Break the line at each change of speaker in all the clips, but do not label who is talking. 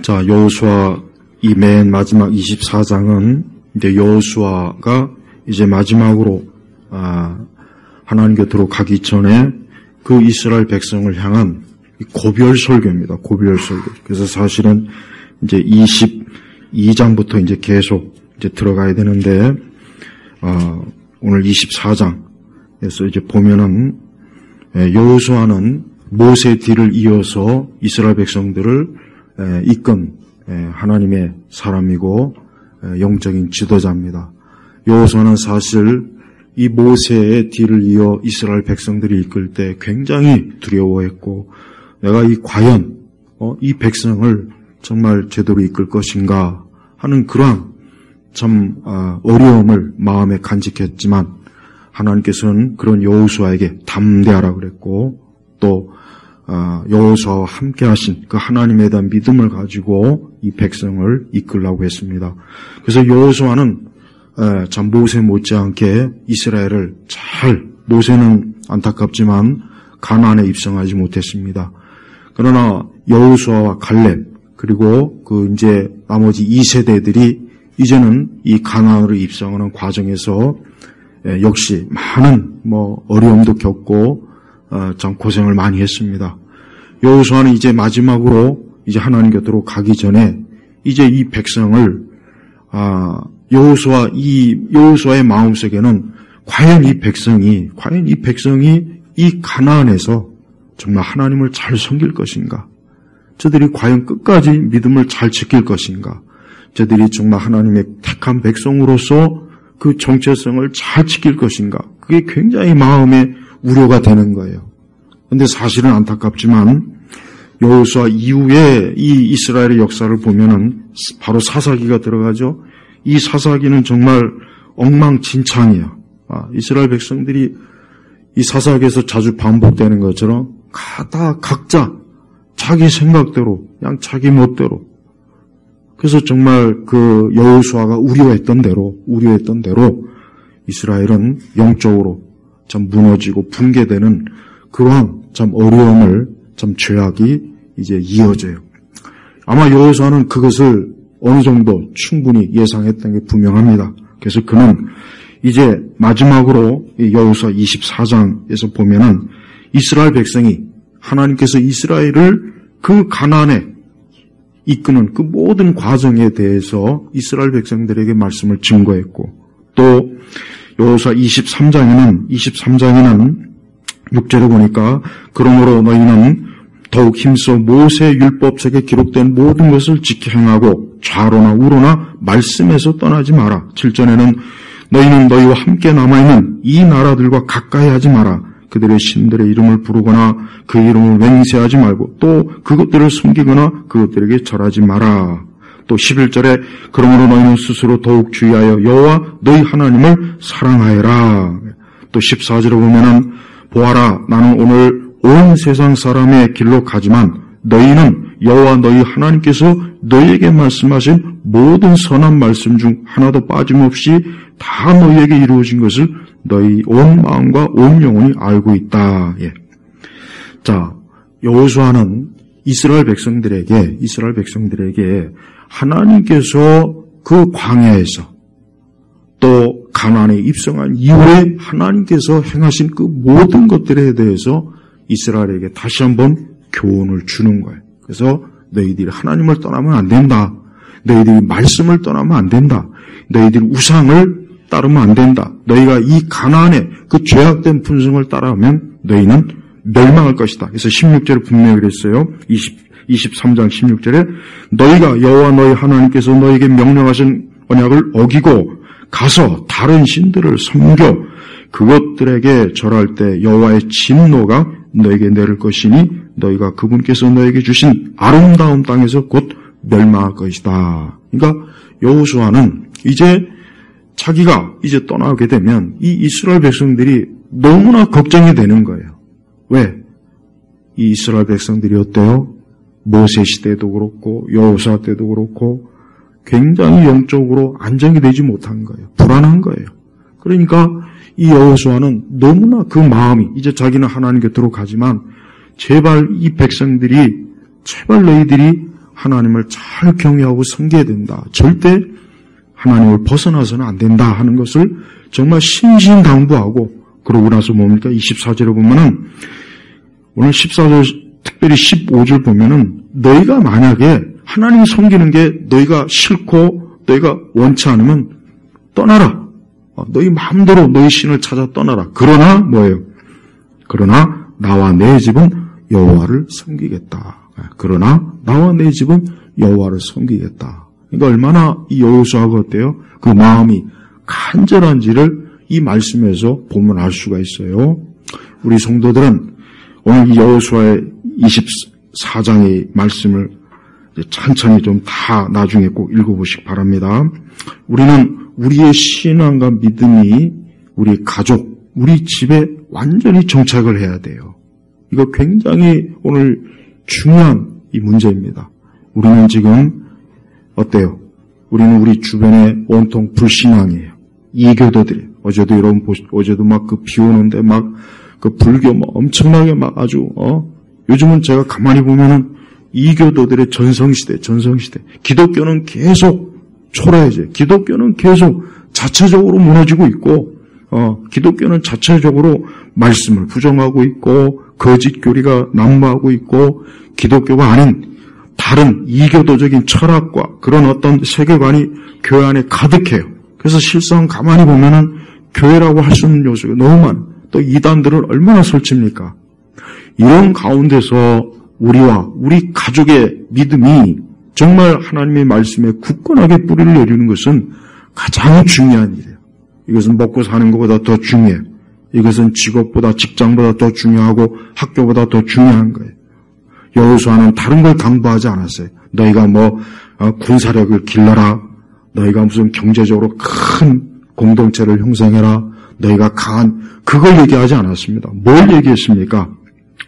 자, 여호수아 이 맨 마지막 24장은 이제 여호수아가 이제 마지막으로 하나님 곁으로 가기 전에 그 이스라엘 백성을 향한 고별 설교입니다. 고별 설교. 그래서 사실은 이제 22장부터 이제 계속 이제 들어가야 되는데 오늘 24장에서 이제 보면은 여호수아는 모세의 뒤를 이어서 이스라엘 백성들을 이끈 하나님의 사람이고 영적인 지도자입니다. 여호수아는 사실 이 모세의 뒤를 이어 이스라엘 백성들이 이끌 때 굉장히 두려워했고 내가 과연 이 백성을 정말 제대로 이끌 것인가 하는 그러한 참 어려움을 마음에 간직했지만 하나님께서는 그런 여호수아에게 담대하라 그랬고 또 여호수아와 함께 하신 그 하나님에 대한 믿음을 가지고 이 백성을 이끌라고 했습니다. 그래서 여호수아는 참 모세 못지않게 이스라엘을 모세는 안타깝지만 가나안에 입성하지 못했습니다. 그러나 여호수아와 갈렙 그리고 이제 나머지 2세대들이 이제는 이 가나안으로 입성하는 과정에서 역시 많은 어려움도 겪고 참 고생을 많이 했습니다. 여호수아는 이제 마지막으로 이제 하나님 곁으로 가기 전에 이제 이 백성을 여호수아의 마음속에는 과연 이 백성이 이 가나안에서 정말 하나님을 잘 섬길 것인가? 저들이 과연 끝까지 믿음을 잘 지킬 것인가? 저들이 정말 하나님의 택한 백성으로서 그 정체성을 잘 지킬 것인가? 그게 굉장히 마음에 우려가 되는 거예요. 그런데 사실은 안타깝지만 여호수아 이후에 이 이스라엘의 역사를 보면은 바로 사사기가 들어가죠. 이 사사기는 정말 엉망진창이에요. 이스라엘 백성들이 이 사사기에서 자주 반복되는 것처럼 다 각자 자기 생각대로 그냥 자기 멋대로 그래서 정말 그 여호수아가 우려했던 대로 이스라엘은 영적으로 참 무너지고 붕괴되는 그러한 참 어려움을 참 죄악이 이제 이어져요. 아마 여호수아는 그것을 어느 정도 충분히 예상했던 게 분명합니다. 그래서 그는 이제 마지막으로 여호수아 24장에서 보면은 이스라엘 백성이 하나님께서 이스라엘을 그 가나안에 이끄는 그 모든 과정에 대해서 이스라엘 백성들에게 말씀을 증거했고 또 여호수아 23장에는 6절에 보니까 그러므로 너희는 더욱 힘써 모세의 율법책에 기록된 모든 것을 지켜 행하고 좌로나 우로나 말씀에서 떠나지 마라. 7절에는 너희는 너희와 함께 남아있는 이 나라들과 가까이 하지 마라. 그들의 신들의 이름을 부르거나 그 이름을 맹세하지 말고 또 그것들을 숨기거나 그것들에게 절하지 마라. 또 11절에 그러므로 너희는 스스로 더욱 주의하여 여호와 너희 하나님을 사랑하여라. 또 14절에 보면은 보아라 나는 오늘 온 세상 사람의 길로 가지만 너희는 여호와 너희 하나님께서 너희에게 말씀하신 모든 선한 말씀 중 하나도 빠짐없이 다 너희에게 이루어진 것을 너희 온 마음과 온 영혼이 알고 있다. 예. 자, 여호수아는 이스라엘 백성들에게 하나님께서 그 광야에서 또 가나안에 입성한 이후에 하나님께서 행하신 그 모든 것들에 대해서 이스라엘에게 다시 한번 교훈을 주는 거예요. 그래서 너희들이 하나님을 떠나면 안 된다. 너희들이 말씀을 떠나면 안 된다. 너희들이 우상을 따르면 안 된다. 너희가 이 가나안의 그 죄악된 분성을 따라하면 너희는 멸망할 것이다. 그래서 16절에 분명히 그랬어요. 23장 16절에 너희가 여호와 너희 하나님께서 너희에게 명령하신 언약을 어기고 가서 다른 신들을 섬겨 그것들에게 절할 때 여호와의 진노가 너에게 내릴 것이니 너희가 그분께서 너에게 주신 아름다운 땅에서 곧 멸망할 것이다. 그러니까 여호수아는 이제 자기가 이제 떠나게 되면 이 이스라엘 백성들이 너무나 걱정이 되는 거예요. 왜? 이 이스라엘 백성들이 어때요? 모세 시대도 그렇고 여호수아 때도 그렇고 굉장히 영적으로 안정이 되지 못한 거예요. 불안한 거예요. 그러니까 이 여호수아는 너무나 그 마음이 이제 자기는 하나님 곁으로 가지만 제발 이 백성들이 제발 너희들이 하나님을 잘 경외하고 섬겨야 된다. 절대 하나님을 벗어나서는 안 된다 하는 것을 정말 신신당부하고, 그러고 나서 뭡니까? 24절에 보면은, 오늘 14절, 특별히 15절 보면은, 너희가 만약에 하나님 섬기는 게 너희가 싫고 너희가 원치 않으면 떠나라. 너희 마음대로 너희 신을 찾아 떠나라. 그러나 뭐예요? 그러나 나와 내 집은 여호와를 섬기겠다. 그러나 나와 내 집은 여호와를 섬기겠다. 그러니까 얼마나 이 여호수아가 어때요? 그 마음이 간절한지를 이 말씀에서 보면 알 수가 있어요. 우리 성도들은 오늘 이 여호수아의 24장의 말씀을 천천히 좀 다 나중에 꼭 읽어보시기 바랍니다. 우리는 우리의 신앙과 믿음이 우리 가족, 우리 집에 완전히 정착을 해야 돼요. 이거 굉장히 오늘 중요한 이 문제입니다. 우리는 지금 어때요? 우리는 우리 주변에 온통 불신앙이에요. 이교도들이. 어제도 여러분 어제도 막 그 비 오는데 막 그 불교 막 엄청나게 막 아주 요즘은 제가 가만히 보면은 이교도들의 전성시대. 기독교는 계속 초라해져요. 기독교는 계속 자체적으로 무너지고 있고, 기독교는 자체적으로 말씀을 부정하고 있고, 거짓 교리가 난무하고 있고, 기독교가 아닌 다른 이교도적인 철학과 그런 어떤 세계관이 교회 안에 가득해요. 그래서 실상 가만히 보면은 교회라고 할 수 없는 요소가 너무 많아요. 또 이단들을 얼마나 설칩니까? 이런 가운데서 우리와 우리 가족의 믿음이 정말 하나님의 말씀에 굳건하게 뿌리를 내리는 것은 가장 중요한 일이에요. 이것은 먹고 사는 것보다 더 중요해요. 이것은 직업보다 직장보다 더 중요하고 학교보다 더 중요한 거예요. 여호수아는 다른 걸 강조하지 않았어요. 너희가 군사력을 길러라. 너희가 무슨 경제적으로 큰 공동체를 형성해라. 너희가 강한, 그걸 얘기하지 않았습니다. 뭘 얘기했습니까?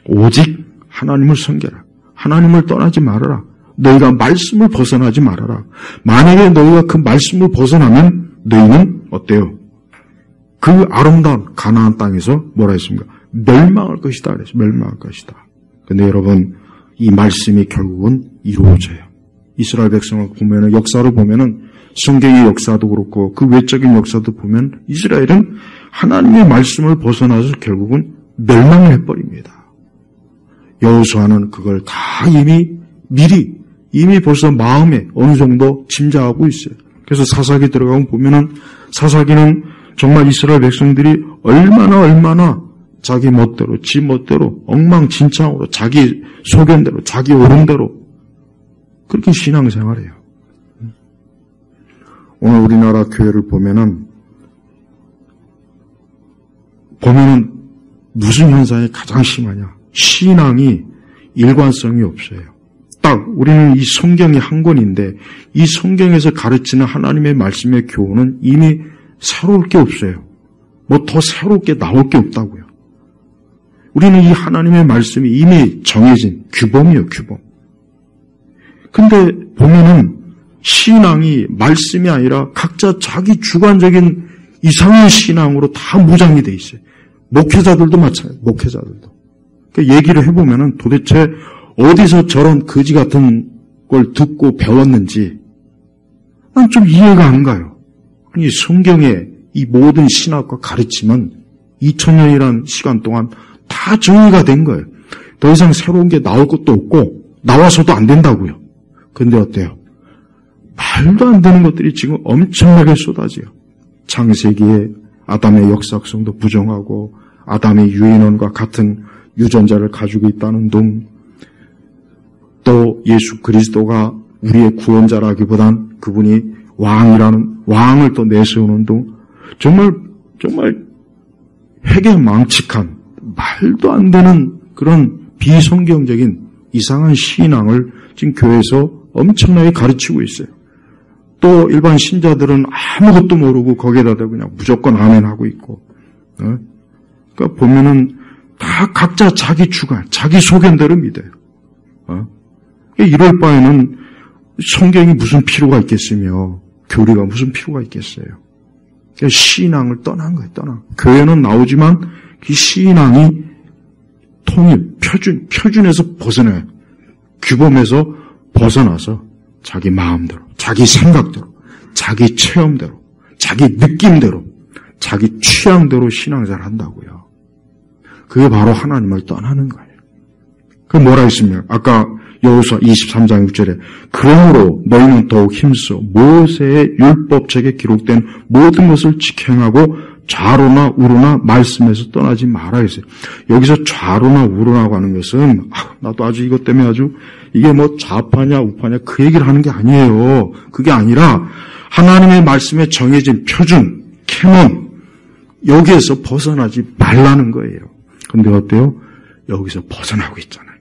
오직 하나님을 섬겨라. 하나님을 떠나지 말아라. 너희가 말씀을 벗어나지 말아라. 만약에 너희가 그 말씀을 벗어나면 너희는 어때요? 그 아름다운 가나안 땅에서 뭐라 했습니까? 멸망할 것이다. 그래서 멸망할 것이다. 근데 여러분, 이 말씀이 결국은 이루어져요. 이스라엘 백성을 보면은, 역사를 보면은, 성경의 역사도 그렇고 그 외적인 역사도 보면 이스라엘은 하나님의 말씀을 벗어나서 결국은 멸망을 해버립니다. 여호수아는 그걸 다 이미 벌써 마음에 어느 정도 짐작하고 있어요. 그래서 사사기 들어가면 보면은 사사기는 정말 이스라엘 백성들이 얼마나 자기 멋대로, 지 멋대로, 엉망진창으로, 자기 소견대로, 자기 오름대로 그렇게 신앙생활해요. 오늘 우리나라 교회를 보면은 무슨 현상이 가장 심하냐? 신앙이 일관성이 없어요. 딱 우리는 이 성경이 한 권인데 이 성경에서 가르치는 하나님의 말씀의 교훈은 이미 새로울 게 없어요. 더 새롭게 나올 게 없다고요. 우리는 이 하나님의 말씀이 이미 정해진 규범이에요, 규범. 근데 보면은 신앙이 말씀이 아니라 각자 자기 주관적인 이상한 신앙으로 다 무장이 돼 있어요. 목회자들도 마찬가지예요. 목회자들도. 그러니까 얘기를 해보면은 도대체 어디서 저런 거지 같은 걸 듣고 배웠는지 난 좀 이해가 안 가요. 아니 성경의 이 모든 신학과 가르침은 2000년이라는 시간 동안 다 정리가 된 거예요. 더 이상 새로운 게 나올 것도 없고 나와서도 안 된다고요. 근데 어때요? 말도 안 되는 것들이 지금 엄청나게 쏟아져요. 창세기에 아담의 역사성도 부정하고 아담의 유인원과 같은 유전자를 가지고 있다는 둥, 또 예수 그리스도가 우리의 구원자라기보단 그분이 왕을 또 내세우는 둥, 정말 회개망측한 말도 안 되는 그런 비성경적인 이상한 신앙을 지금 교회에서 엄청나게 가르치고 있어요. 또 일반 신자들은 아무것도 모르고 거기에다 그냥 무조건 아멘하고 있고, 그러니까 보면은 다 각자 자기 주관, 자기 소견대로 믿어요. 이럴 바에는 성경이 무슨 필요가 있겠으며 교리가 무슨 필요가 있겠어요. 그러니까 신앙을 떠난 거예요. 교회는 나오지만 그 신앙이 통일, 표준에서 벗어나요. 규범에서 벗어나서 자기 마음대로, 자기 생각대로, 자기 체험대로, 자기 느낌대로, 자기 취향대로 신앙생활을 한다고요. 그게 바로 하나님을 떠나는 거예요. 그 뭐라 했습니까? 아까 여호수아 23장 6절에 그러므로 너희는 더욱 힘써 모세의 율법책에 기록된 모든 것을 지켜행하고 좌로나 우로나 말씀에서 떠나지 말아 했어요. 여기서 좌로나 우로라고 하는 것은 나도 아주 이것 때문에 아주 이게 뭐 좌파냐 우파냐 그 얘기를 하는 게 아니에요. 그게 아니라 하나님의 말씀에 정해진 표준, 캐논 여기에서 벗어나지 말라는 거예요. 근데 어때요? 여기서 벗어나고 있잖아요.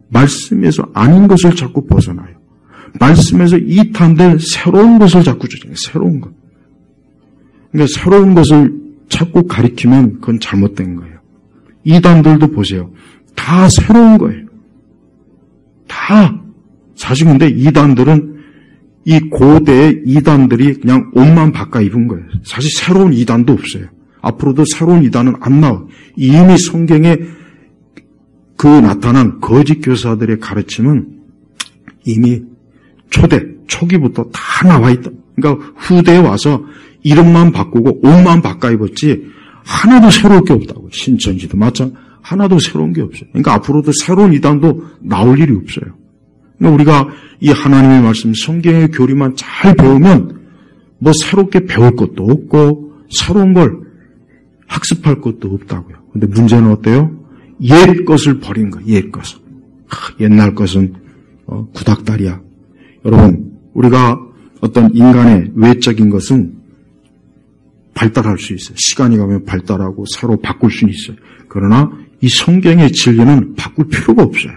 말씀에서 아닌 것을 자꾸 벗어나요. 말씀에서 이탄될 새로운 것을 자꾸 주잖아요. 새로운 것. 그러니까 새로운 것을 자꾸 가리키면 그건 잘못된 거예요. 이단들도 보세요. 다 새로운 거예요. 다. 사실 근데 이단들은 이 고대의 이단들이 그냥 옷만 바꿔 입은 거예요. 사실 새로운 이단도 없어요. 앞으로도 새로운 이단은 안 나와. 이미 성경에 그 나타난 거짓 교사들의 가르침은 이미 초기부터 다 나와 있다. 그러니까 후대에 와서 이름만 바꾸고 옷만 바꿔 입었지 하나도 새로울 게 없다고. 신천지도 마찬가지. 하나도 새로운 게 없어요. 그러니까 앞으로도 새로운 이단도 나올 일이 없어요. 그러니까 우리가 이 하나님의 말씀, 성경의 교리만 잘 배우면 뭐 새롭게 배울 것도 없고 새로운 걸 학습할 것도 없다고요. 근데 문제는 어때요? 옛 것을 버린 거예요. 옛 것을. 옛날 것은 구닥다리야. 여러분, 우리가 어떤 인간의 외적인 것은 발달할 수 있어요. 시간이 가면 발달하고 새로 바꿀 수는 있어요. 그러나 이 성경의 진리는 바꿀 필요가 없어요.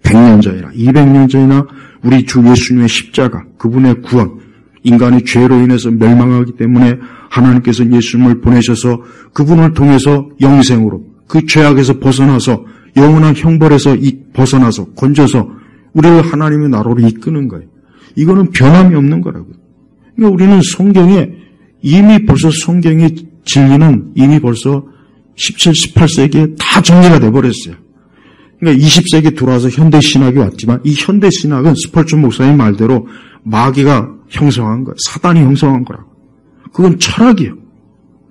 100년 전이나 200년 전이나 우리 주 예수님의 십자가, 그분의 구원, 인간의 죄로 인해서 멸망하기 때문에 하나님께서 예수님을 보내셔서 그분을 통해서 영생으로 그 죄악에서 벗어나서 영원한 형벌에서 벗어나서 건져서 우리를 하나님의 나라로 이끄는 거예요. 이거는 변함이 없는 거라고요. 그러니까 우리는 성경에 이미 벌써 성경의 진리는 이미 벌써 17, 18세기에 다 정리가 돼버렸어요. 그러니까 20세기 들어와서 현대신학이 왔지만 이 현대신학은 스펄전 목사님 말대로 마귀가 형성한 거예요. 사단이 형성한 거라고. 그건 철학이에요.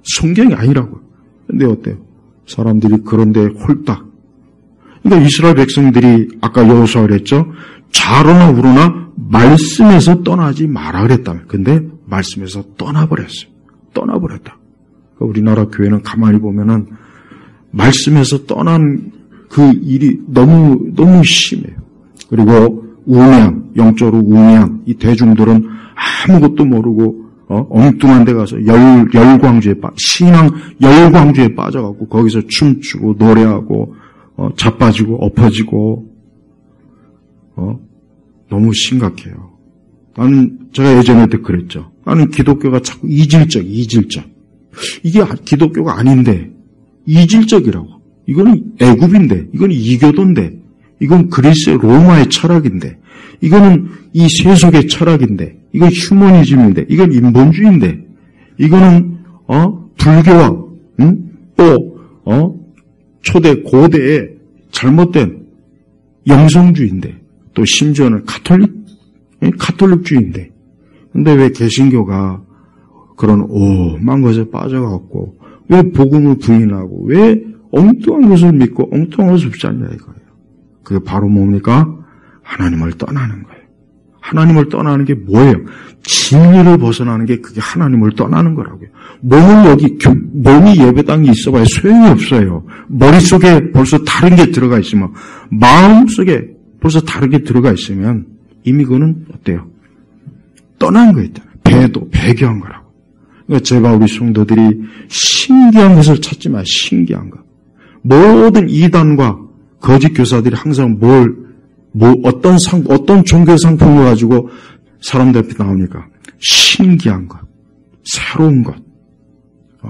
성경이 아니라고요. 근데 어때요? 사람들이 그런데 홀딱. 그러니까 이스라엘 백성들이 아까 여호수아 그랬죠. 좌로나 우로나 말씀에서 떠나지 마라 그랬다며. 근데 말씀에서 떠나버렸어요. 떠나버렸다. 그러니까 우리나라 교회는 가만히 보면은 말씀에서 떠난 그 일이 너무 심해요. 그리고 우매한, 영적으로 우매한 이 대중들은 아무것도 모르고 엉뚱한 데 가서 신앙 열광주에 빠져갖고 거기서 춤추고 노래하고 자빠지고 엎어지고 너무 심각해요. 제가 예전에도 그랬죠. 나는 기독교가 자꾸 이질적. 이게 기독교가 아닌데 이질적이라고. 이거는 애굽인데, 이건 이교도인데, 이건 그리스 로마의 철학인데, 이거는 이 세속의 철학인데, 이건 휴머니즘인데, 이건 인본주의인데, 이거는 불교와 또 초대 고대의 잘못된 영성주의인데, 또 심지어는 카톨릭주의인데, 근데 왜 개신교가 그런 오만 것에 빠져갖고 왜 복음을 부인하고 왜 엉뚱한 것을 믿고 엉뚱한 것을 붙잡냐 이거예요. 그게 바로 뭡니까? 하나님을 떠나는 거예요. 하나님을 떠나는 게 뭐예요? 진리를 벗어나는 게 그게 하나님을 떠나는 거라고요. 몸이 예배당에 있어봐야 소용이 없어요. 머릿속에 벌써 다른 게 들어가 있으면, 마음속에 벌써 다른 게 들어가 있으면 이미 그거는 어때요? 떠난 거 있잖아요. 배교한 거라고. 그러니까 제발 우리 성도들이 신기한 것을 찾지 마. 신기한 거. 모든 이단과 거짓 교사들이 항상 어떤 종교 상품을 가지고 사람들 앞에 나오니까 신기한 것, 새로운 것,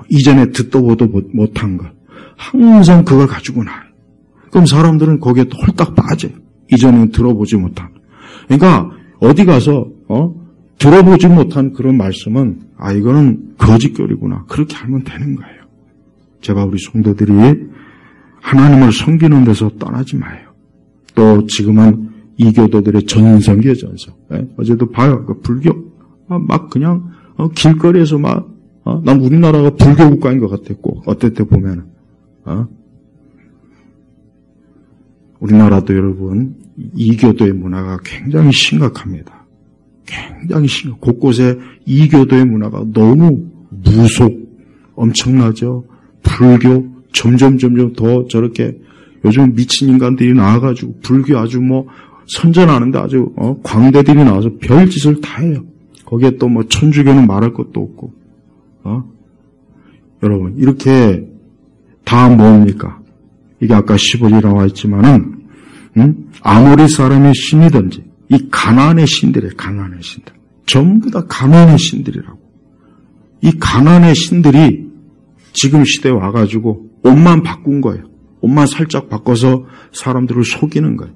이전에 듣도 보도 못한 것, 항상 그걸 가지고 나와요. 그럼 사람들은 거기에 홀딱 빠져요. 이전에는 들어보지 못한. 그러니까 어디 가서 들어보지 못한 그런 말씀은 이거는 거짓교리구나. 그렇게 알면 되는 거예요. 제발 우리 성도들이 하나님을 섬기는 데서 떠나지 마요. 또 지금은 이교도들의 전성기의 전성. 어제도 봐요. 그 불교 막 그냥 길거리에서 막 난 우리나라가 불교 국가인 것 같았고 어떨 때 보면은 우리나라도 여러분 이교도의 문화가 굉장히 심각합니다. 굉장히 심각. 곳곳에 이교도의 문화가 너무 엄청나죠. 불교 점점 더 저렇게 요즘 미친 인간들이 나와가지고 불교 아주 뭐 선전하는데 아주 광대들이 나와서 별짓을 다 해요. 거기에 또 뭐 천주교는 말할 것도 없고 여러분 이렇게 다 뭡니까? 이게 아까 15절에 나와 있지만은 아모리 사람의 신이든지 이 가나안의 신들이에요. 가나안의 신들 전부 다 가나안의 신들이라고. 이 가나안의 신들이 지금 시대에 와가지고 옷만 바꾼 거예요. 옷만 살짝 바꿔서 사람들을 속이는 거예요.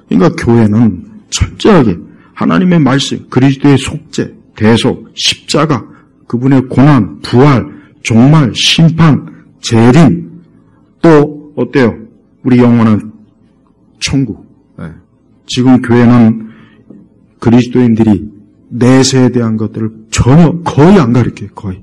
그러니까 교회는 철저하게 하나님의 말씀, 그리스도의 속죄, 대속, 십자가, 그분의 고난, 부활, 종말, 심판, 재림, 또 어때요? 우리 영원한 천국. 지금 교회는 그리스도인들이 내세에 대한 것들을 전혀 거의 안 가르쳐요. 거의.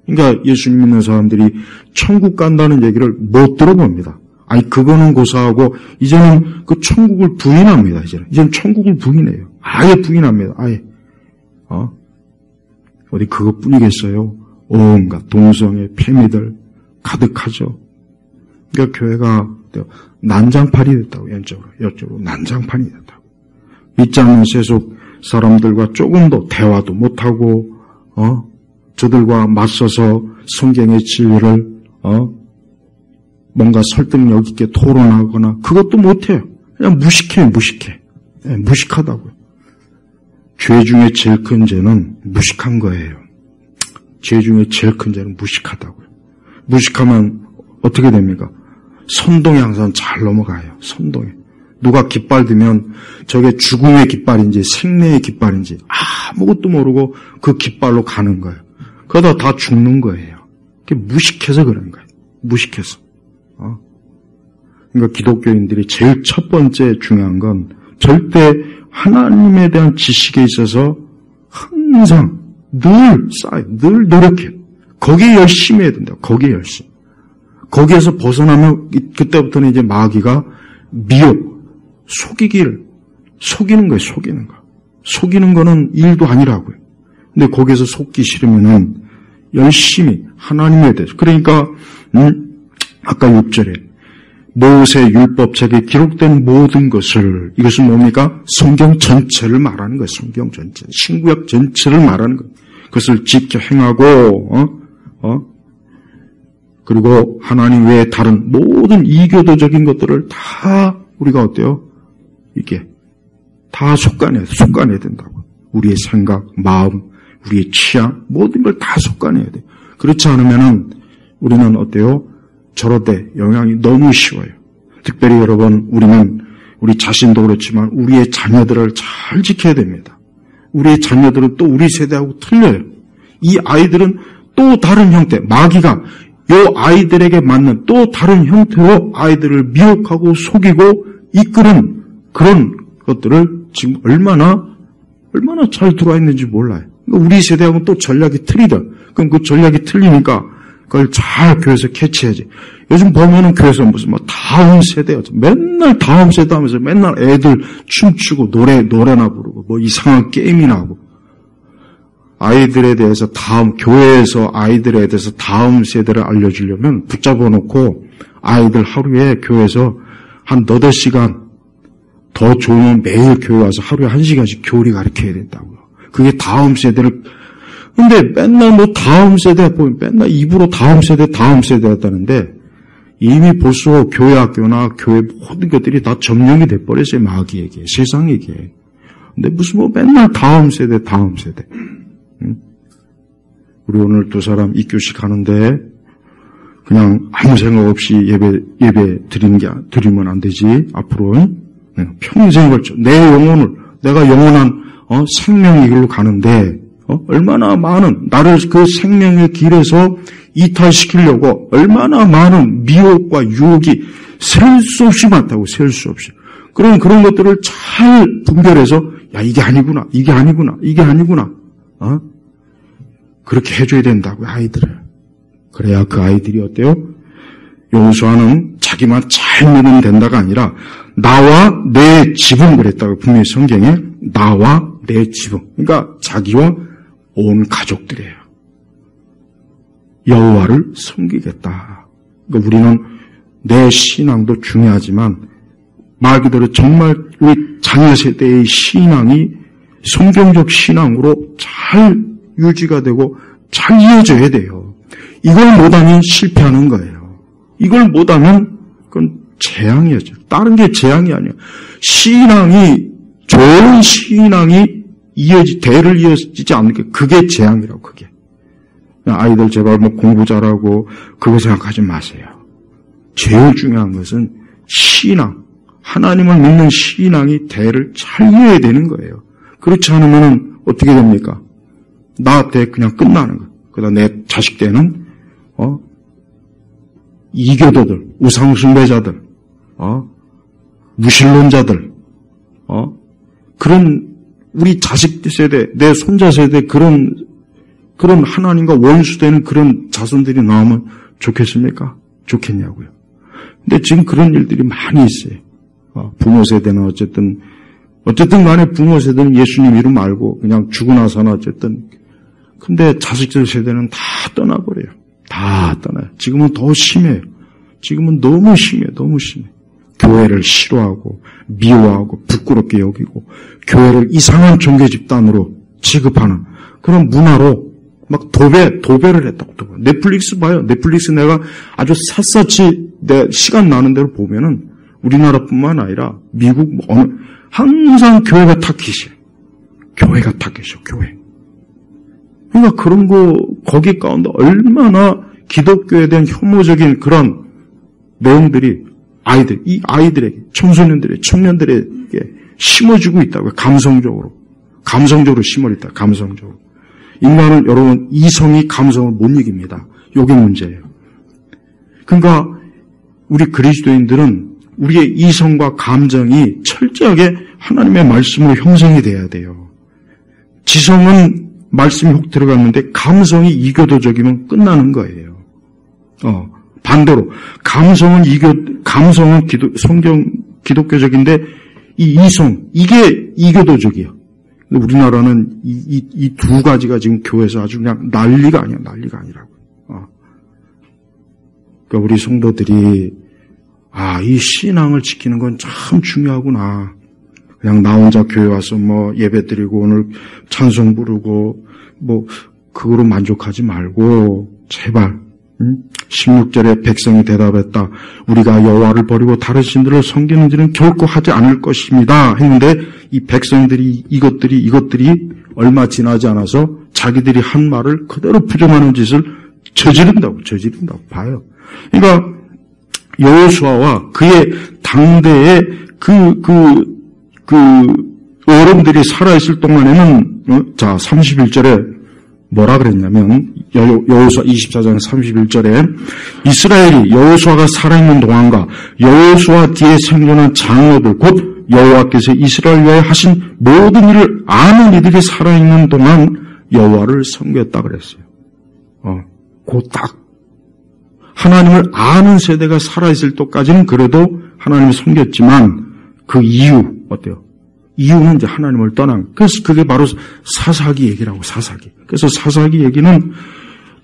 그러니까 예수님 믿는 사람들이 천국 간다는 얘기를 못 들어봅니다. 아니 그거는 고사하고 이제는 그 천국을 부인합니다. 이제는 천국을 부인해요. 아예 부인합니다. 아예. 어디 그것뿐이겠어요. 온갖 동성애 패미들 가득하죠. 그러니까 교회가 난장판이 됐다고 연적으로 난장판이 됐다고. 믿지 않는 세속 사람들과 조금 더 대화도 못하고 저들과 맞서서 성경의 진리를 뭔가 설득력 있게 토론하거나 그것도 못해요. 그냥 무식해요. 무식하다고요. 죄 중에 제일 큰 죄는 무식한 거예요. 죄 중에 제일 큰 죄는 무식하다고요. 무식하면 어떻게 됩니까? 선동에 항상 잘 넘어가요. 선동에. 누가 깃발 들면 저게 죽음의 깃발인지 생명의 깃발인지 아무것도 모르고 그 깃발로 가는 거예요. 그러다 다 죽는 거예요. 그게 무식해서 그런 거예요. 무식해서. 그러니까 기독교인들이 제일 첫 번째 중요한 건 절대 하나님에 대한 지식에 있어서 항상 늘 노력해요. 거기에 열심히 해야 된다. 거기에 열심히. 거기에서 벗어나면 그때부터는 이제 마귀가 속이는 거예요. 속이는 거는 일도 아니라고요. 근데 거기에서 속기 싫으면은 열심히 하나님에 대해서. 그러니까 아까 6절에 모세 율법책에 기록된 모든 것을, 이것은 뭡니까? 성경 전체를 말하는 거예요. 성경 전체. 신구약 전체를 말하는 거예요. 그것을 지켜 행하고 그리고 하나님 외에 다른 모든 이교도적인 것들을 다 우리가 어때요? 이게 다 속간해야 된다고. 우리의 생각, 마음, 우리의 취향, 모든 걸 다 속간해야 돼. 그렇지 않으면은 우리는 어때요? 저럴 때 영향이 너무 쉬워요. 특별히 여러분, 우리 자신도 그렇지만 우리의 자녀들을 잘 지켜야 됩니다. 우리의 자녀들은 또 우리 세대하고 틀려요. 이 아이들은 또 다른 형태, 마귀가 요 아이들에게 맞는 또 다른 형태로 아이들을 미혹하고 속이고 이끄는 그런 것들을 지금 얼마나 잘 들어와 있는지 몰라요. 그러니까 우리 세대하고는 또 전략이 틀리다. 그럼 그 전략이 틀리니까 그걸 잘 교회에서 캐치해야지. 요즘 보면은 교회에서 무슨 다음 세대야. 맨날 다음 세대 하면서 맨날 애들 춤추고 노래나 부르고 이상한 게임이나 하고. 아이들에 대해서 교회에서 아이들에 대해서 다음 세대를 알려주려면 붙잡아 놓고 아이들 하루에 교회에서 한 8시간 더 좋으면 매일 교회 와서 하루에 1시간씩 교리 가르쳐야 된다고요. 그게 다음 세대를. 근데 맨날 다음 세대 보면 맨날 입으로 다음 세대 하다는데 이미 벌써 교회 학교나 교회 모든 것들이 다 점령이 돼버렸어요. 마귀에게, 세상에게. 근데 무슨 맨날 다음 세대. 응? 우리 오늘 2사람 입교식 하는데 그냥 아무 생각 없이 예배 드리면 안 되지. 앞으로 평생 걸쳐 내가 영원한 생명의 길로 가는데 얼마나 많은 나를 그 생명의 길에서 이탈시키려고 얼마나 많은 미혹과 유혹이 셀 수 없이 많다고. 셀 수 없이. 그런 것들을 잘 분별해서 야 이게 아니구나, 이게 아니구나, 이게 아니구나. 그렇게 해줘야 된다고요, 아이들을. 그래야 그 아이들이 어때요? 여호수아는 자기만 잘 먹으면 된다가 아니라 나와 내 집은 그랬다고 분명히 성경에 나와 내 집은, 그러니까 자기와 온 가족들이에요. 여호와를 섬기겠다. 그러니까 우리는 내 신앙도 중요하지만 말 그대로 정말 우리 자녀 세대의 신앙이 성경적 신앙으로 잘 유지가 되고 잘 이어져야 돼요. 이걸 못하면 실패하는 거예요. 이걸 못하면 그건 재앙이었죠. 다른 게 재앙이 아니에요. 신앙이, 좋은 신앙이 대를 이어지지 않는 게 그게 재앙이라고, 그게. 아이들 제발 공부 잘하고 그거 생각하지 마세요. 제일 중요한 것은 신앙, 하나님을 믿는 신앙이 대를 잘 이어야 되는 거예요. 그렇지 않으면 어떻게 됩니까? 나 때 그냥 끝나는 거예요. 그러다 내 자식 때는 이교도들, 우상숭배자들, 무신론자들, 그런 우리 자식 세대, 내 손자 세대 그런 하나님과 원수되는 그런 자손들이 나오면 좋겠습니까? 좋겠냐고요. 근데 지금 그런 일들이 많이 있어요. 부모 세대는 어쨌든 간에 부모 세대는 예수님 이름 알고 그냥 죽고 나서는 어쨌든. 근데 자식들 세대는 다 떠나버려요. 다 떠나요. 지금은 더 심해요. 지금은 너무 심해요. 너무 심해요. 교회를 싫어하고 미워하고 부끄럽게 여기고 교회를 이상한 종교 집단으로 취급하는 그런 문화로 막 도배를 했다고. 넷플릭스 봐요. 넷플릭스 내가 아주 샅샅이 내 시간 나는 대로 보면은 우리나라뿐만 아니라 미국 항상 교회가 타깃이에요. 교회가 타깃이에요. 교회. 그러니까 그런 거기 가운데 얼마나 기독교에 대한 혐오적인 그런 내용들이 이 아이들에게, 청소년들에게, 청년들에게 심어주고 있다고요. 감성적으로 심어져 있다. 감성적으로. 인간은 여러분 이성이 감성을 못 이깁니다. 이게 문제예요. 그러니까 우리 그리스도인들은 우리의 이성과 감정이 철저하게 하나님의 말씀으로 형성이 돼야 돼요. 지성은 말씀이 훅 들어갔는데 감성이 이교도적이면 끝나는 거예요. 반대로 감성은 기독교적인데 이 이성 이게 이교도적이에요. 근데 우리나라는 이 두 가지가 지금 교회에서 아주 그냥 난리가 아니라고. 그러니까 우리 성도들이 이 신앙을 지키는 건 참 중요하구나. 그냥 나 혼자 교회 와서 예배 드리고 오늘 찬송 부르고 그거로 만족하지 말고 제발 16절에 백성이 대답했다. 우리가 여호와를 버리고 다른 신들을 섬기는 일은 결코 하지 않을 것입니다. 했는데 이 백성들이 이것들이 얼마 지나지 않아서 자기들이 한 말을 그대로 부정하는 짓을 저지른다고 봐요. 그러니까 여호수아와 그의 당대의 어른들이 살아있을 동안에는 31절에 뭐라 그랬냐면 여호수아 24장 31절에 이스라엘이 여호수아가 살아있는 동안과 여호수아 뒤에 생존한 장로들 곧 여호와께서 이스라엘 위하여 하신 모든 일을 아는 이들이 살아있는 동안 여호와를 섬겼다 그랬어요. 그 딱 하나님을 아는 세대가 살아있을 때까지는 그래도 하나님을 섬겼지만 그 이유 어때요? 이유는 이제 하나님을 떠난. 그래서 그게 바로 사사기 얘기라고, 사사기. 그래서 사사기 얘기는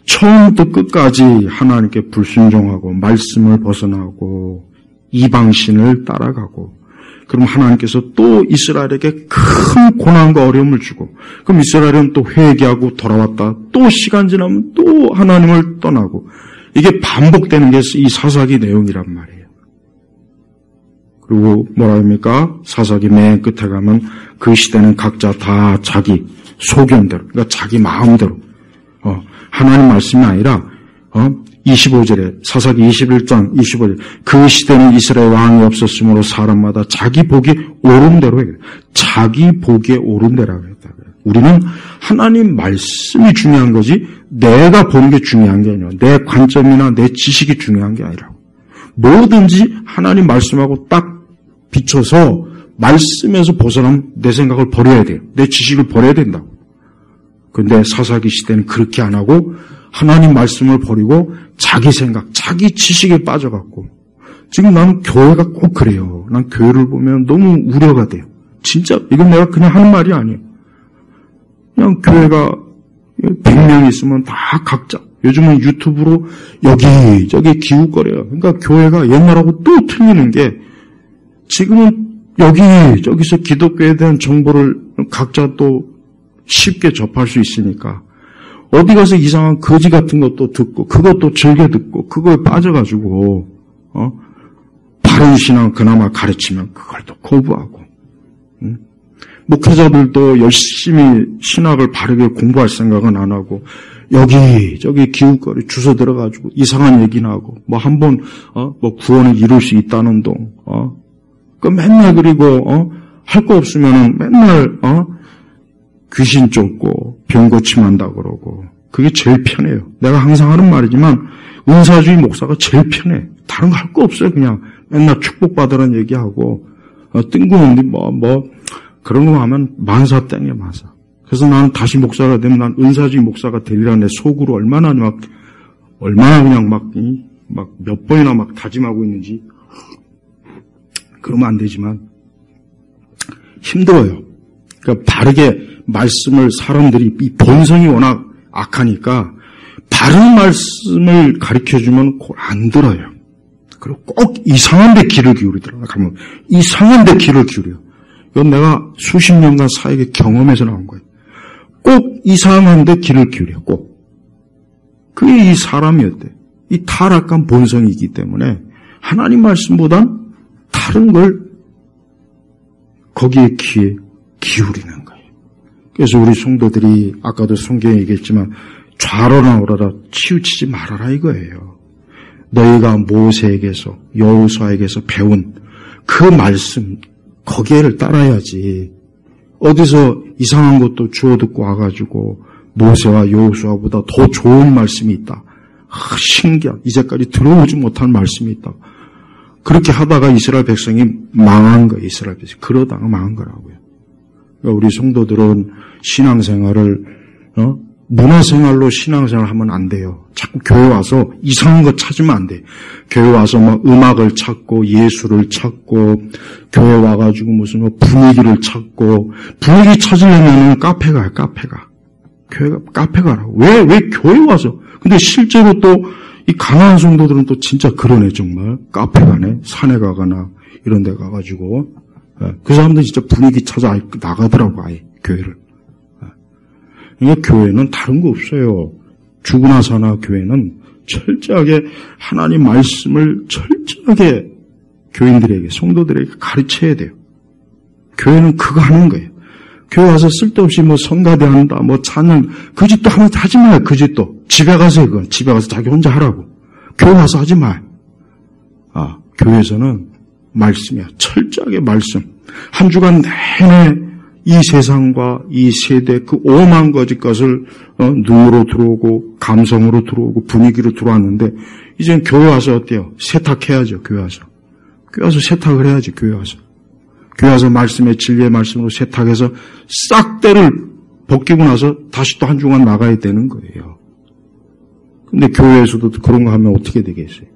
처음부터 끝까지 하나님께 불순종하고 말씀을 벗어나고 이방신을 따라가고 그럼 하나님께서 또 이스라엘에게 큰 고난과 어려움을 주고 그럼 이스라엘은 또 회개하고 돌아왔다. 또 시간 지나면 또 하나님을 떠나고 이게 반복되는 게 이 사사기 내용이란 말이에요. 그리고 뭐라 합니까? 사사기 맨 끝에 가면 그 시대는 각자 다 자기 소견대로, 그러니까 자기 마음대로, 하나님 말씀이 아니라, 25절에, 사사기 21장 25절, 그 시대는 이스라엘 왕이 없었으므로 사람마다 자기 복이 옳은 대로 해요. 자기 복에 옳은 대라고 했다. 우리는 하나님 말씀이 중요한 거지, 내가 보는 게 중요한 게 아니라, 내 관점이나 내 지식이 중요한 게 아니라고. 뭐든지 하나님 말씀하고 딱 비춰서 말씀에서 벗어나면 내 생각을 버려야 돼요. 내 지식을 버려야 된다고. 그런데 사사기 시대는 그렇게 안 하고 하나님 말씀을 버리고 자기 생각, 자기 지식에 빠져갖고 지금 나는 교회가 꼭 그래요. 난 교회를 보면 너무 우려가 돼요. 진짜 이건 내가 그냥 하는 말이 아니에요. 그냥 교회가 100명 있으면 다 각자 요즘은 유튜브로 여기저기 기웃거려요. 그러니까 교회가 옛날하고 또 틀리는 게 지금은 여기저기서 기독교에 대한 정보를 각자 또 쉽게 접할 수 있으니까 어디 가서 이상한 거지 같은 것도 듣고 그것도 즐겨 듣고 그거에 빠져가지고 바른 신앙 그나마 가르치면 그걸 또 거부하고 목회자들도 열심히 신학을 바르게 공부할 생각은 안 하고 여기저기 기웃거리 주워 들어가지고 이상한 얘기나 하고 뭐 한번 뭐 구원을 이룰 수 있다는 동 그 맨날 그리고 할 거 없으면은 맨날 귀신 쫓고 병 고침한다 그러고 그게 제일 편해요. 내가 항상 하는 말이지만 은사주의 목사가 제일 편해. 다른 거 할 거 없어요. 그냥 맨날 축복받으라는 얘기하고 뜬금없는 뭐 그런 거 하면 만사 땡이야 만사. 그래서 나는 다시 목사가 되면 난 은사주의 목사가 되리라는 내 속으로 얼마나 그냥 막 몇 번이나 막 다짐하고 있는지 그러면 안 되지만 힘들어요. 그러니까 바르게 말씀을 사람들이 이 본성이 워낙 악하니까 바른 말씀을 가르쳐주면 그걸 안 들어요. 그리고 꼭 이상한 데 귀를 기울이더라고요. 가면 이상한 데 귀를 기울여요. 이건 내가 수십 년간 사역의 경험에서 나온 거예요. 꼭 이상한 데 귀를 기울여. 꼭. 그게 이 사람이었대. 이 타락한 본성이기 때문에 하나님 말씀보단 다른 걸 거기에 귀에 기울이는 거예요. 그래서 우리 성도들이 아까도 성경에 얘기했지만 좌로나 우로라 치우치지 말아라 이거예요. 너희가 모세에게서 여호수아에게서 배운 그 말씀 거기에를 따라야지. 어디서 이상한 것도 주워 듣고 와가지고 모세와 여호수아보다 더 좋은 말씀이 있다. 신기하다. 이제까지 들어오지 못한 말씀이 있다. 그렇게 하다가 이스라엘 백성이 망한 거예요. 이스라엘 백성이. 그러다가 망한 거라고요. 그러니까 우리 성도들은 신앙생활을 문화생활로 신앙생활을 하면 안 돼요. 자꾸 교회 와서 이상한 거 찾으면 안 돼요. 교회 와서 막 음악을 찾고 예술을 찾고 교회 와가지고 무슨 분위기를 찾고 분위기 찾으려면 카페 가요. 교회가 카페 가라고. 왜 교회 와서. 근데 실제로 또 이 가난한 성도들은 또 진짜 그러네 정말. 카페 가네. 산에 가거나 이런 데 가가지고 그 사람들 진짜 분위기 찾아 나가더라고 아예 교회를. 그러니까 교회는 다른 거 없어요. 죽으나 사나 교회는 철저하게 하나님 말씀을 철저하게 교인들에게 성도들에게 가르쳐야 돼요. 교회는 그거 하는 거예요. 교회 와서 쓸데없이 뭐 성가대 한다, 뭐 찬양 그 짓도 하지 마요. 그 짓도 집에 가서 그건 집에 가서 자기 혼자 하라고. 교회 와서 하지 마요. 교회에서는 말씀이야. 철저하게 말씀. 한 주간 내내 이 세상과 이 세대 그 오만 가지 것을 눈으로 들어오고 감성으로 들어오고 분위기로 들어왔는데 이제는 교회 와서 어때요? 세탁해야죠. 교회 와서 세탁을 해야지. 교회 와서 말씀의 진리의 말씀으로 세탁해서 싹 때를 벗기고 나서 다시 또 한 주간 나가야 되는 거예요. 근데 교회에서도 그런 거 하면 어떻게 되겠어요?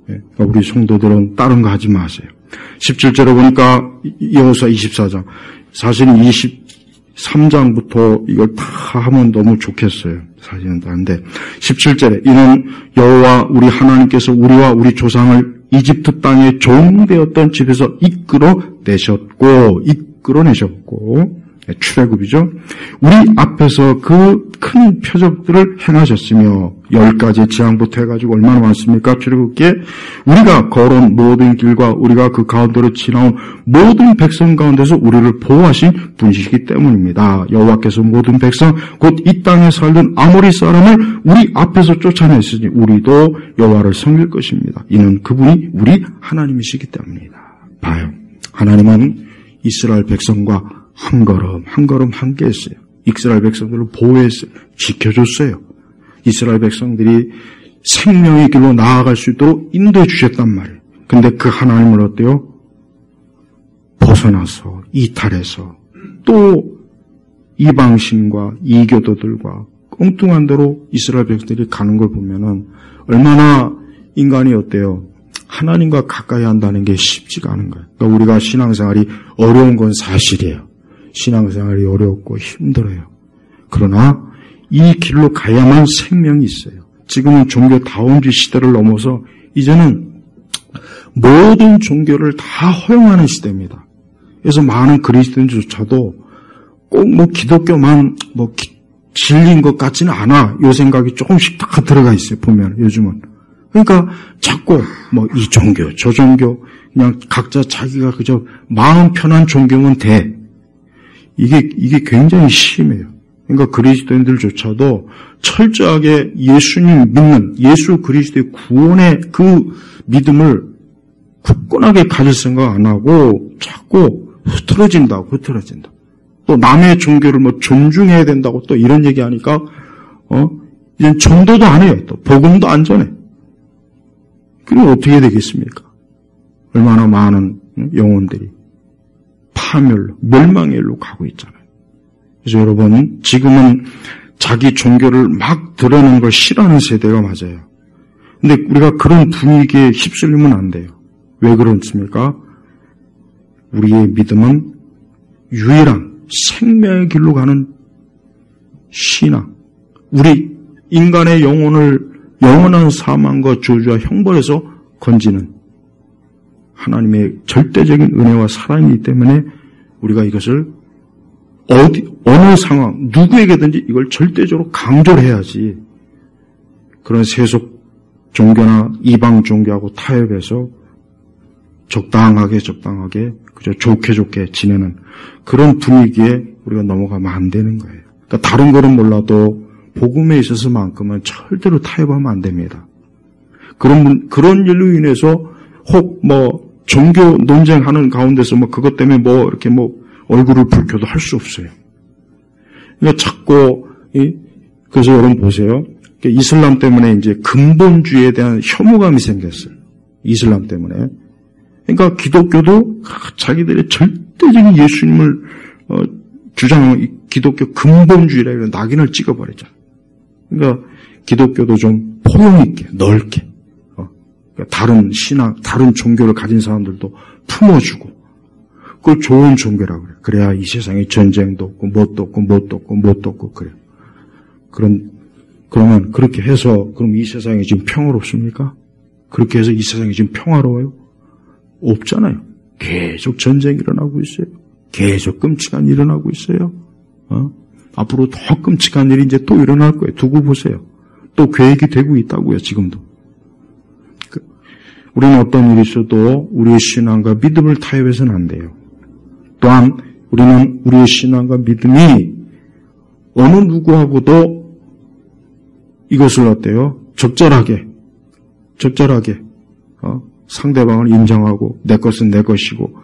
그러니까 우리 성도들은 다른 거 하지 마세요. 17절에 보니까 여호수아 24장 사실은 23장부터 이걸 다 하면 너무 좋겠어요. 사실은 다른데 17절에 이는 여호와 우리 하나님께서 우리와 우리 조상을 이집트 땅에 종되었던 집에서 이끌어내셨고 출애굽이죠. 우리 앞에서 그 큰 표적들을 행하셨으며 10가지 재앙부터 해가지고 얼마나 많습니까? 출애굽기에 우리가 걸어온 모든 길과 우리가 그 가운데로 지나온 모든 백성 가운데서 우리를 보호하신 분이시기 때문입니다. 여호와께서 모든 백성 곧 이 땅에 살던 아모리 사람을 우리 앞에서 쫓아냈으니 우리도 여호와를 섬길 것입니다. 이는 그분이 우리 하나님이시기 때문입니다. 봐요. 하나님은 이스라엘 백성과 한 걸음 함께 했어요. 이스라엘 백성들을 보호했어요. 지켜줬어요. 이스라엘 백성들이 생명의 길로 나아갈 수 있도록 인도해 주셨단 말이에요. 근데 그 하나님을 어때요? 벗어나서 이탈해서 또 이방신과 이교도들과 엉뚱한 대로 이스라엘 백성들이 가는 걸 보면은 얼마나 인간이 어때요? 하나님과 가까이 한다는 게 쉽지가 않은 거예요. 그러니까 우리가 신앙생활이 어려운 건 사실이에요. 신앙생활이 어렵고 힘들어요. 그러나 이 길로 가야만 생명이 있어요. 지금은 종교 다운주의 시대를 넘어서 이제는 모든 종교를 다 허용하는 시대입니다. 그래서 많은 그리스도인조차도 꼭 뭐 기독교만 뭐 진리인 것 같지는 않아. 요 생각이 조금씩 다 들어가 있어요. 보면 요즘은. 그러니까 자꾸 뭐 이 종교, 저 종교 그냥 각자 자기가 그저 마음 편한 종교면 돼. 이게 굉장히 심해요. 그러니까 그리스도인들조차도 철저하게 예수님 믿는 예수 그리스도의 구원의 그 믿음을 굳건하게 가질 생각 안 하고 자꾸 흐트러진다. 또 남의 종교를 뭐 존중해야 된다고 또 이런 얘기하니까 이제 전도도 안 해요. 또 복음도 안 전해. 그럼 어떻게 되겠습니까? 얼마나 많은 영혼들이 파멸로 멸망의 일로 가고 있잖아요. 그래서 여러분 지금은 자기 종교를 막 드러내는 걸 싫어하는 세대가 맞아요. 근데 우리가 그런 분위기에 휩쓸리면 안 돼요. 왜 그렇습니까? 우리의 믿음은 유일한 생명의 길로 가는 신앙. 우리 인간의 영혼을 영원한 사망과 저주와 형벌에서 건지는 하나님의 절대적인 은혜와 사랑이기 때문에 우리가 이것을 어느 상황, 누구에게든지 이걸 절대적으로 강조를 해야지 그런 세속 종교나 이방 종교하고 타협해서 적당하게 그저 좋게 지내는 그런 분위기에 우리가 넘어가면 안 되는 거예요. 그러니까 다른 거는 몰라도 복음에 있어서만큼은 절대로 타협하면 안 됩니다. 그런 일로 인해서 혹 뭐 종교 논쟁하는 가운데서 뭐 그것 때문에 뭐 이렇게 뭐 얼굴을 붉혀도 할 수 없어요. 그러니까 자꾸 그래서 여러분 보세요. 이슬람 때문에 이제 근본주의에 대한 혐오감이 생겼어요. 이슬람 때문에. 그러니까 기독교도 자기들의 절대적인 예수님을 주장하는 기독교 근본주의라고 낙인을 찍어버리잖아요. 그러니까 기독교도 좀 포용 있게 넓게 그러니까 다른 신앙, 다른 종교를 가진 사람들도 품어주고 그걸 좋은 종교라고 그래요. 그래야 이 세상에 전쟁도 없고 뭣도 없고 그래요. 그러면 그렇게 해서 그럼 이 세상이 지금 평화롭습니까? 그렇게 해서 이 세상이 지금 평화로워요? 없잖아요. 계속 전쟁이 일어나고 있어요. 계속 끔찍한 일이 일어나고 있어요. 앞으로 더 끔찍한 일이 이제 또 일어날 거예요. 두고 보세요. 또 계획이 되고 있다고요. 지금도. 우리는 어떤 일이 있어도 우리의 신앙과 믿음을 타협해서는 안 돼요. 또한 우리는 우리의 신앙과 믿음이 어느 누구하고도 이것을 어때요? 적절하게 상대방을 인정하고 내 것은 내 것이고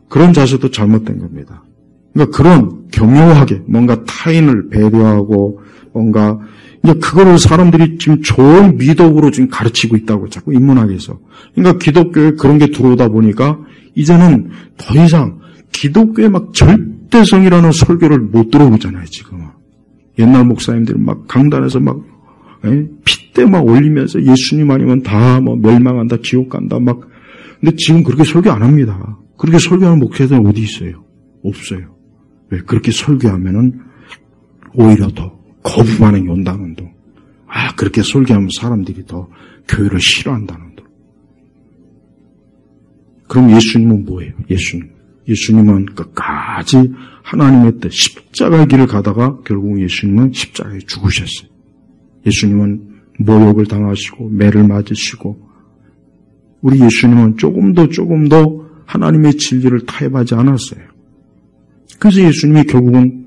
그런 자세도 잘못된 겁니다. 그러니까 그런 교묘하게 뭔가 타인을 배려하고 뭔가 이제 그거를 사람들이 지금 좋은 미덕으로 지금 가르치고 있다고 자꾸 인문학에서. 그러니까 기독교에 그런 게 들어오다 보니까 이제는 더 이상 기독교의 막 절대성이라는 설교를 못 들어보잖아요, 지금. 옛날 목사님들이 막 강단에서 막 핏대 막 올리면서 예수님 아니면 다 뭐 멸망한다, 지옥 간다 막. 근데 지금 그렇게 설교 안 합니다. 그렇게 설교하는 목사들은 어디 있어요? 없어요. 왜? 그렇게 설교하면은 오히려 더 거부 반응이 온다는 둥. 그렇게 설교하면 사람들이 더 교회를 싫어한다는 둥. 그럼 예수님은 뭐예요? 예수님은 끝까지 하나님의 뜻, 십자가의 길을 가다가 결국 예수님은 십자가에 죽으셨어요. 예수님은 모욕을 당하시고 매를 맞으시고 우리 예수님은 조금 더 하나님의 진리를 타협하지 않았어요. 그래서 예수님이 결국은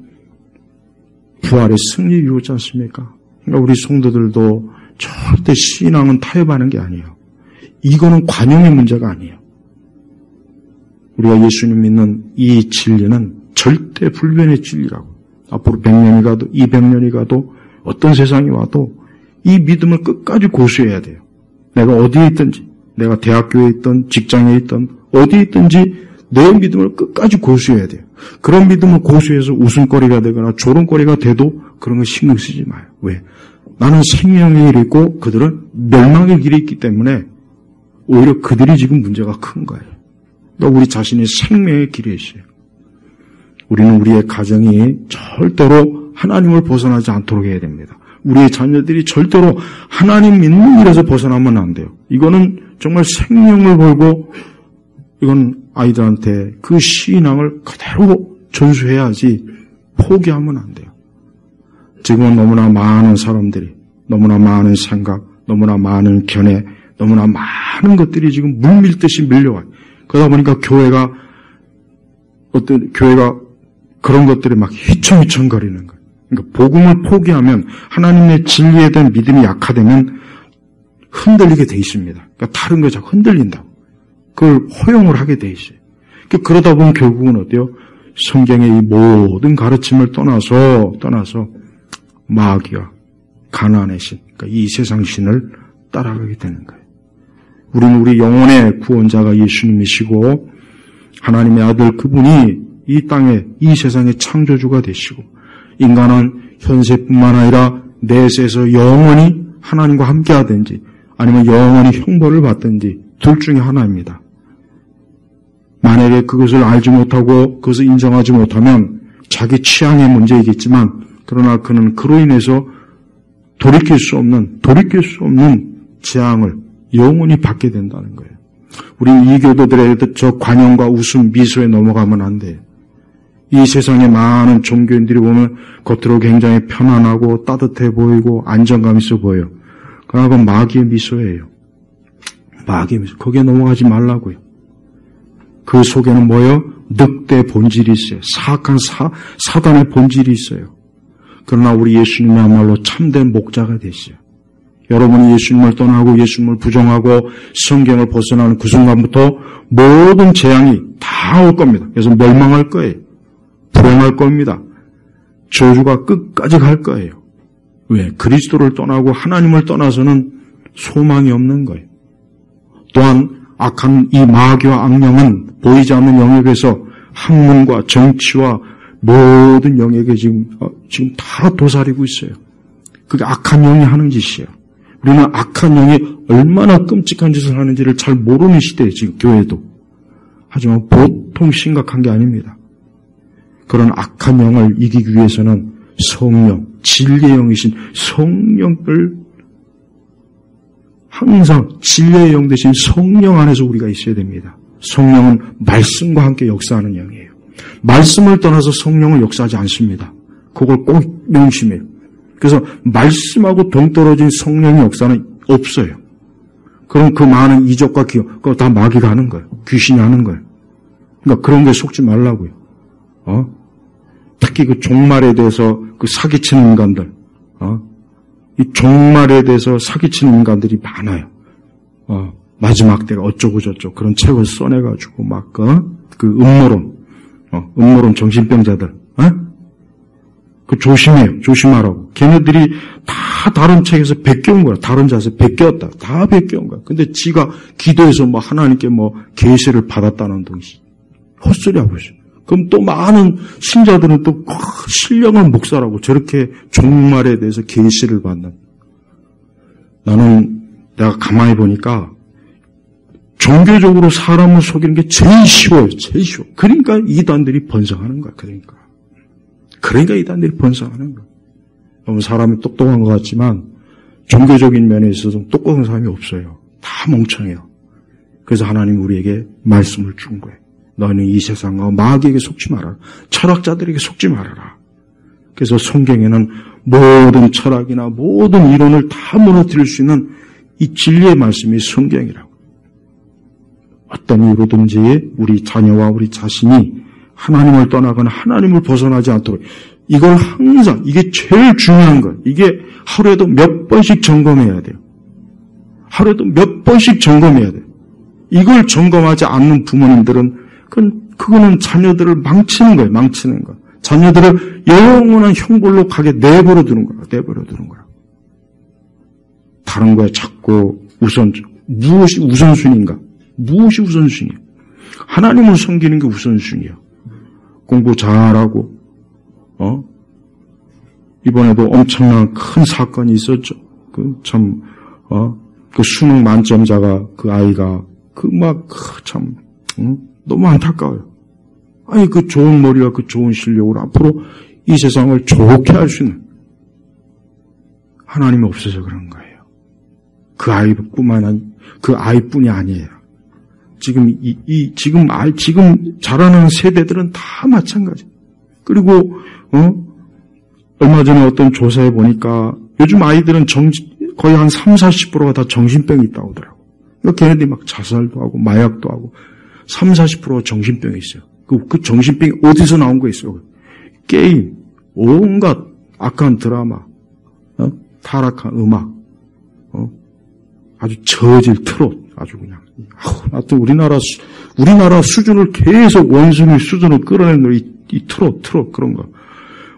부활의 승리 이루지 않습니까? 그러니까 우리 성도들도 절대 신앙은 타협하는 게 아니에요. 이거는 관용의 문제가 아니에요. 우리가 예수님 믿는 이 진리는 절대 불변의 진리라고. 앞으로 100년이 가도 200년이 가도 어떤 세상이 와도 이 믿음을 끝까지 고수해야 돼요. 내가 어디에 있든지, 내가 대학교에 있든 직장에 있든 어디에 있든지 내 믿음을 끝까지 고수해야 돼요. 그런 믿음을 고수해서 웃음거리가 되거나 조롱거리가 돼도 그런 거 신경 쓰지 마요. 왜? 나는 생명의 길이 있고 그들은 멸망의 길이 있기 때문에 오히려 그들이 지금 문제가 큰 거예요. 그러니까 우리 자신이 생명의 길에 있어요. 우리는 우리의 가정이 절대로 하나님을 벗어나지 않도록 해야 됩니다. 우리의 자녀들이 절대로 하나님 믿는 길에서 벗어나면 안 돼요. 이거는 정말 생명을 걸고 이건 아이들한테 그 신앙을 그대로 전수해야지 포기하면 안 돼요. 지금은 너무나 많은 사람들이, 너무나 많은 생각, 너무나 많은 견해, 너무나 많은 것들이 지금 물밀듯이 밀려와요. 그러다 보니까 교회가 그런 것들이 막 휘청휘청거리는 거예요. 그러니까 복음을 포기하면 하나님의 진리에 대한 믿음이 약화되면 흔들리게 돼 있습니다. 그러니까 다른 거 자꾸 흔들린다. 그걸 허용을 하게 돼 있어요. 그러다 보면 결국은 어때요? 성경의 이 모든 가르침을 떠나서 마귀와 가나안의 신, 그러니까 이 세상 신을 따라가게 되는 거예요. 우리는 우리 영혼의 구원자가 예수님이시고 하나님의 아들 그분이 이 땅에 이 세상의 창조주가 되시고 인간은 현세뿐만 아니라 내세에서 영원히 하나님과 함께 하든지 아니면 영원히 형벌을 받든지 둘 중에 하나입니다. 만약에 그것을 알지 못하고 그것을 인정하지 못하면 자기 취향의 문제이겠지만 그러나 그는 그로 인해서 돌이킬 수 없는 재앙을 영원히 받게 된다는 거예요. 우리 이교도들의 저 관용과 웃음 미소에 넘어가면 안 돼요. 이 세상에 많은 종교인들이 보면 겉으로 굉장히 편안하고 따뜻해 보이고 안정감 있어 보여요. 그러나 그건 마귀의 미소예요. 마귀의 미소. 거기에 넘어가지 말라고요. 그 속에는 뭐예요? 늑대 본질이 있어요. 사악한 사단의 본질이 있어요. 그러나 우리 예수님이야말로 참된 목자가 되시죠. 여러분이 예수님을 떠나고 예수님을 부정하고 성경을 벗어나는 그 순간부터 모든 재앙이 다 올 겁니다. 그래서 멸망할 거예요. 불행할 겁니다. 저주가 끝까지 갈 거예요. 왜? 그리스도를 떠나고 하나님을 떠나서는 소망이 없는 거예요. 또한 악한 이 마귀와 악령은 보이지 않는 영역에서 학문과 정치와 모든 영역에 지금 다 도사리고 있어요. 그게 악한 영이 하는 짓이에요. 우리는 악한 영이 얼마나 끔찍한 짓을 하는지를 잘 모르는 시대에 지금 교회도. 하지만 보통 심각한 게 아닙니다. 그런 악한 영을 이기기 위해서는 성령, 진리의 영이신 성령을 항상 진리의 영 대신 성령 안에서 우리가 있어야 됩니다. 성령은 말씀과 함께 역사하는 영이에요. 말씀을 떠나서 성령은 역사하지 않습니다. 그걸 꼭 명심해요. 그래서 말씀하고 동떨어진 성령의 역사는 없어요. 그럼 그 많은 이적과 기억, 그거 다 마귀가 하는 거예요. 귀신이 하는 거예요. 그러니까 그런 게 속지 말라고요. 특히 그 종말에 대해서 그 사기치는 인간들, 이 종말에 대해서 사기치는 인간들이 많아요. 마지막 때가 어쩌고 저쩌고 그런 책을 써내가지고 막, 그 음모론 정신병자들, 그 조심하라고. 걔네들이 다 다른 책에서 베껴온 거야. 다른 자에서 베껴왔다. 다 베껴온 거야. 근데 지가 기도해서 뭐 하나님께 뭐 계시를 받았다는 둥이 헛소리하고 있어. 그럼 또 많은 신자들은 또 신령한 목사라고 저렇게 종말에 대해서 계시를 받는. 나는 내가 가만히 보니까 종교적으로 사람을 속이는 게 제일 쉬워요. 제일 쉬워. 그러니까 이단들이 번성하는 거야. 그러니까 이단들이 번성하는 거야. 너무 사람이 똑똑한 것 같지만 종교적인 면에 있어서 똑똑한 사람이 없어요. 다 멍청해요. 그래서 하나님 우리에게 말씀을 준 거예요. 너는 이 세상과 마귀에게 속지 말아라. 철학자들에게 속지 말아라. 그래서 성경에는 모든 철학이나 모든 이론을 다 무너뜨릴 수 있는 이 진리의 말씀이 성경이라고. 어떤 이유로든지 우리 자녀와 우리 자신이 하나님을 떠나거나 하나님을 벗어나지 않도록 이걸 항상 이게 제일 중요한 거예요. 이게 하루에도 몇 번씩 점검해야 돼요. 하루에도 몇 번씩 점검해야 돼요. 이걸 점검하지 않는 부모님들은 그거는 자녀들을 망치는 거예요. 망치는 거. 자녀들을 영원한 형벌로 가게 내버려 두는 거야. 다른 거에 자꾸 무엇이 우선순위인가? 무엇이 우선순위야? 하나님을 섬기는 게 우선순위야. 공부 잘하고, 이번에도 엄청난 큰 사건이 있었죠. 그 수능 만점자가, 그 아이가, 너무 안타까워요. 아니, 그 좋은 머리와 그 좋은 실력으로 앞으로 이 세상을 좋게 할 수 있는 하나님이 없어서 그런 거예요. 그 아이뿐이 아니에요. 지금 지금 자라는 세대들은 다 마찬가지. 그리고, 얼마 전에 어떤 조사해 보니까 요즘 아이들은 거의 한 30-40%가 다 정신병이 있다고 하더라고. 그러니까 걔네들이 막 자살도 하고 마약도 하고 30-40%가 정신병이 있어요. 그 정신병이 어디서 나온 거 있어요? 게임, 온갖 악한 드라마, 타락한 음악, 아주 저질 트롯, 아주 그냥. 하여튼 우리나라 수준을 계속 원숭이 수준을 끌어내는 이 트롯 그런 거.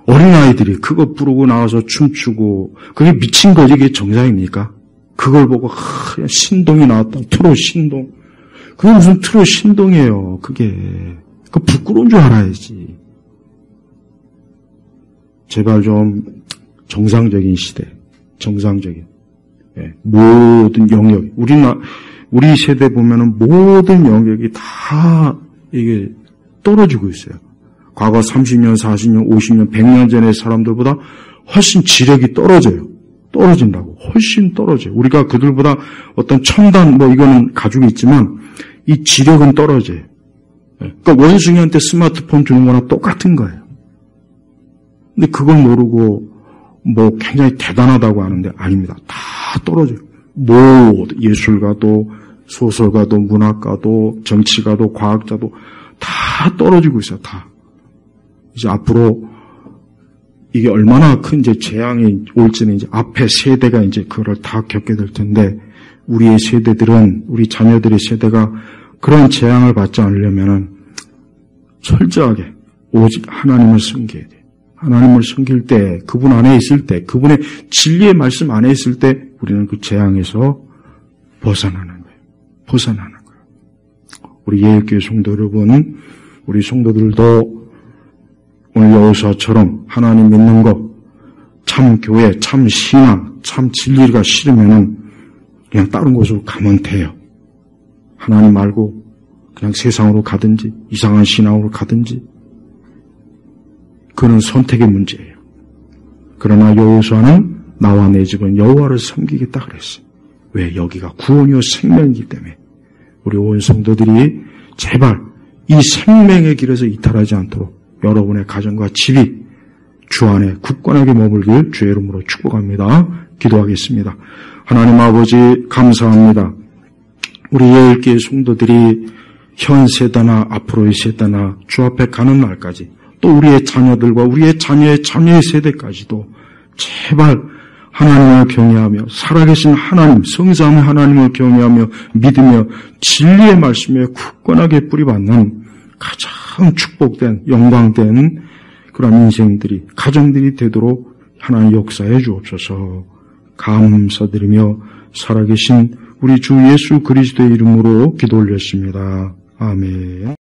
어린아이들이 그거 부르고 나와서 춤추고, 그게 미친 거지, 그게 정상입니까? 그걸 보고, 그냥 신동이 나왔다. 트롯 신동. 그게 무슨 트롯 신동이에요, 그게. 그 부끄러운 줄 알아야지. 제발 좀 정상적인 시대, 정상적인. 모든 영역, 우리 세대 보면은 모든 영역이 다 이게 떨어지고 있어요. 과거 30년, 40년, 50년, 100년 전의 사람들보다 훨씬 지력이 떨어져요. 떨어진다고. 훨씬 떨어져요. 우리가 그들보다 어떤 첨단, 이거는 가지고 있지만, 이 지력은 떨어져요. 그러니까 원숭이한테 스마트폰 주는 거나 똑같은 거예요. 근데 그걸 모르고, 굉장히 대단하다고 하는데, 아닙니다. 다 떨어져요. 예술가도, 소설가도, 문학가도, 정치가도, 과학자도 다 떨어지고 있어요, 다. 이제 앞으로 이게 얼마나 큰 이제 재앙이 올지는 이제 앞에 세대가 이제 그걸 다 겪게 될 텐데, 우리의 세대들은, 우리 자녀들의 세대가 그런 재앙을 받지 않으려면은 철저하게 오직 하나님을 섬겨야 돼요. 하나님을 섬길 때, 그분 안에 있을 때, 그분의 진리의 말씀 안에 있을 때 우리는 그 재앙에서 벗어나는 거예요. 벗어나는 거예요. 우리 예일교회 성도 여러분, 우리 성도들도 오늘 여호수아처럼 하나님 믿는 것, 참 교회, 참 신앙, 참 진리가 싫으면은 그냥 다른 곳으로 가면 돼요. 하나님 말고 그냥 세상으로 가든지 이상한 신앙으로 가든지, 그는 선택의 문제예요. 그러나 여호수아는 나와 내 집은 여호와를 섬기겠다 그랬어요. 왜? 여기가 구원이요 생명이기 때문에. 우리 온 성도들이 제발 이 생명의 길에서 이탈하지 않도록 여러분의 가정과 집이 주 안에 굳건하게 머물길 주의 이름으로 축복합니다. 기도하겠습니다. 하나님 아버지 감사합니다. 우리 예일교회 성도들이 현 세대나 앞으로의 세대나 주 앞에 가는 날까지, 또 우리의 자녀들과 우리의 자녀의 세대까지도 제발 하나님을 경외하며 살아계신 하나님, 성삼의 하나님을 경외하며 믿으며 진리의 말씀에 굳건하게 뿌리받는 가장 축복된, 영광된 그런 인생들이, 가정들이 되도록 하나님 역사해 주옵소서. 감사드리며 살아계신 우리 주 예수 그리스도의 이름으로 기도 올렸습니다. 아멘.